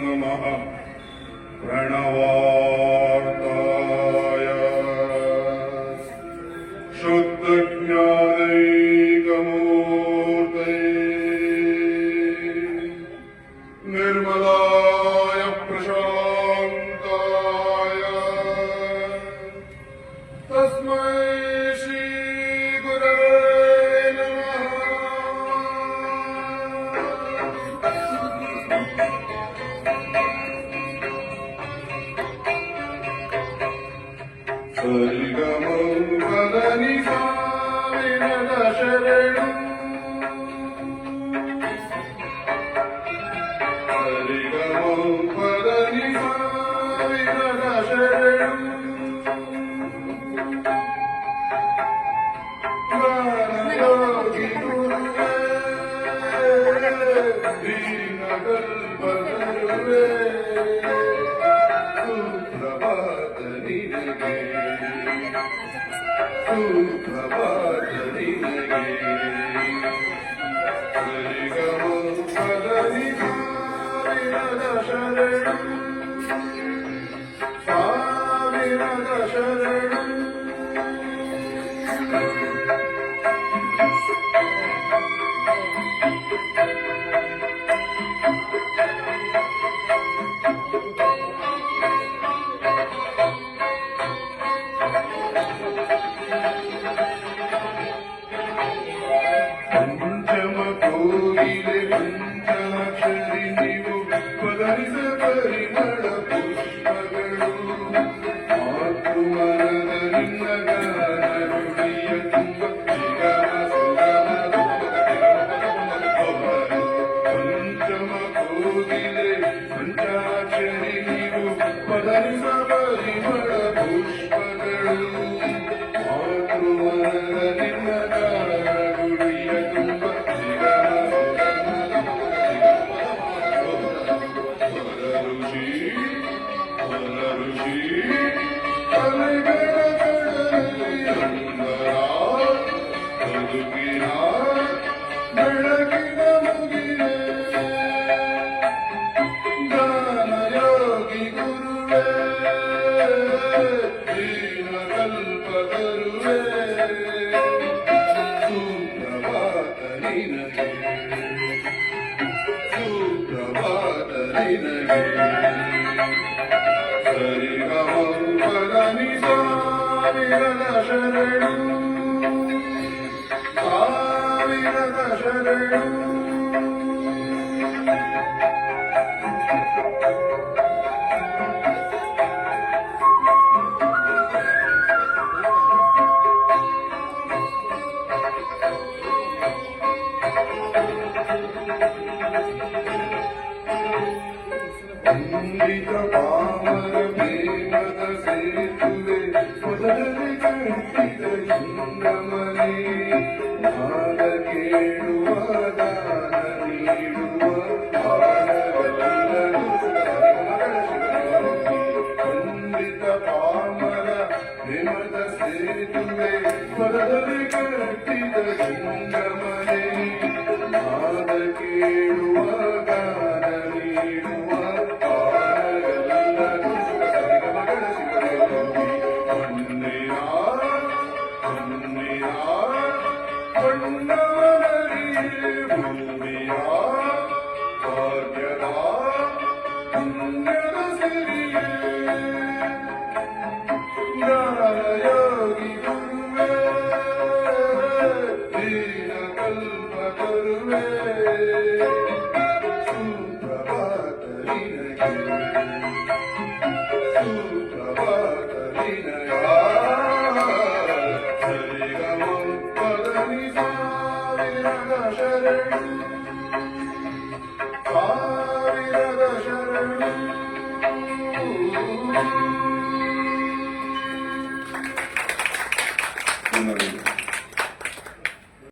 ನಮಃ ಪ್ರಣವಾರ್ತಾಯ ಶುದ್ಧಜ್ಞಾನೈಕಮೂರ್ತಯೇ ನಿರ್ಮಲಾಯ ಪ್ರಶಾಂತಾಯ ತಸ್ಮೈ ಶ್ರೀ ಗುರವೇ ನಮಃ. ಸರಿಗಮ ಪದನಿ ಸಾವಿರದ ಶರಣು ಸರಿಗಮ ಪದನಿ ಸಾವಿರದ ಶರಣು ಜ್ಞಾನಯೋಗಿ ಗುರುವೇ ದೀನಕಲ್ಪತರುವೇ ಸುಪ್ರಭಾತ ನಿನಗೆ ಸುಪ್ರಭಾತ ನಿನಗೆ ಸರಿಗಮ ಪದನಿ ಸಾವಿರದ ಶರಣು ಸಾವಿರದ ಶರಣು. ಪಂಚಮ ಕೋಗಿಲೆ ಪಂಚಾಕ್ಷರಿ ನೀವು ಪದರಿಸ ಪರಿಮಳ ಪುಷ್ಪಗಳು ಮಾತೃಮರದ ನಿನ್ನ ಗಾನ ನುಡಿಯ ತುಂಬ ನಿಗಮ ಸುಗಮ ಪಂಚಮ ಕೋಗಿಲೆ ಪಂಚಾಕ್ಷರಿ ನೀವು ಪದರಿಸ ಪರಿಮಳ ಪುಷ್ಪಗಳು ಮಾತೃಮರದ ನಿನ್ನ ಗಾನ ನುಡಿಯ ತುಂಬ ನಿಗಮ ಋಷಿ ಅಲೆಗಡಗಡಲಿ ಅಂಬರ ಬದುಕಿನ ಬೆಳಕಿನ ಮುಗಿಲೆ ಜ್ಞಾನಯೋಗಿ ಗುರುವೇ ದೀನಕಲ್ಪತರುವೇ ಸುಪ್ರಭಾತ ನಿನಗೆ ಸುಪ್ರಭಾತ ನಿನಗೆ ಸರಿಗಮ ಪದನಿ ಸಾವಿರದ ಶರಣು ಸಾವಿರದ ಶರಣು. ವಂದಿತ ಪಾಮರ ಪ್ರೇಮದ ಸೇತುವೆ ಮೊದಲನೆ ಕಟ್ಟಿದ ಇಂದ್ರಮನೆ ನಾದ ಕೇಳುವ ದಾನ ನೀಡುವ ಬಾಣಗಳೆಲ್ಲರೂ ವಂದಿತ ಪಾಮರ ಪ್ರೇಮದ ಸೇತುವೆ ಮೊದಲನೆ ಕಟ್ಟಿದ ಇಂದ್ರಮನೆ ನಾದ ಕೇಳುವ ಗಾನ ನೀಡುವ ಭೂಮಿಯ ಭಾಗ್ಯದ ಪುಣ್ಯದ ಸಿರಿಯೇ ಜ್ಞಾನಯೋಗಿ ಗುರುವೇ ದೀನಕಲ್ಪತರುವೇ ಸುಪ್ರಭಾತ ನಿನಗೆ ಸುಪ್ರಭಾತ ನಿನಗೆ ಸರಿಗಮ ಪದನಿ ಸಾವಿರದ ಶರಣು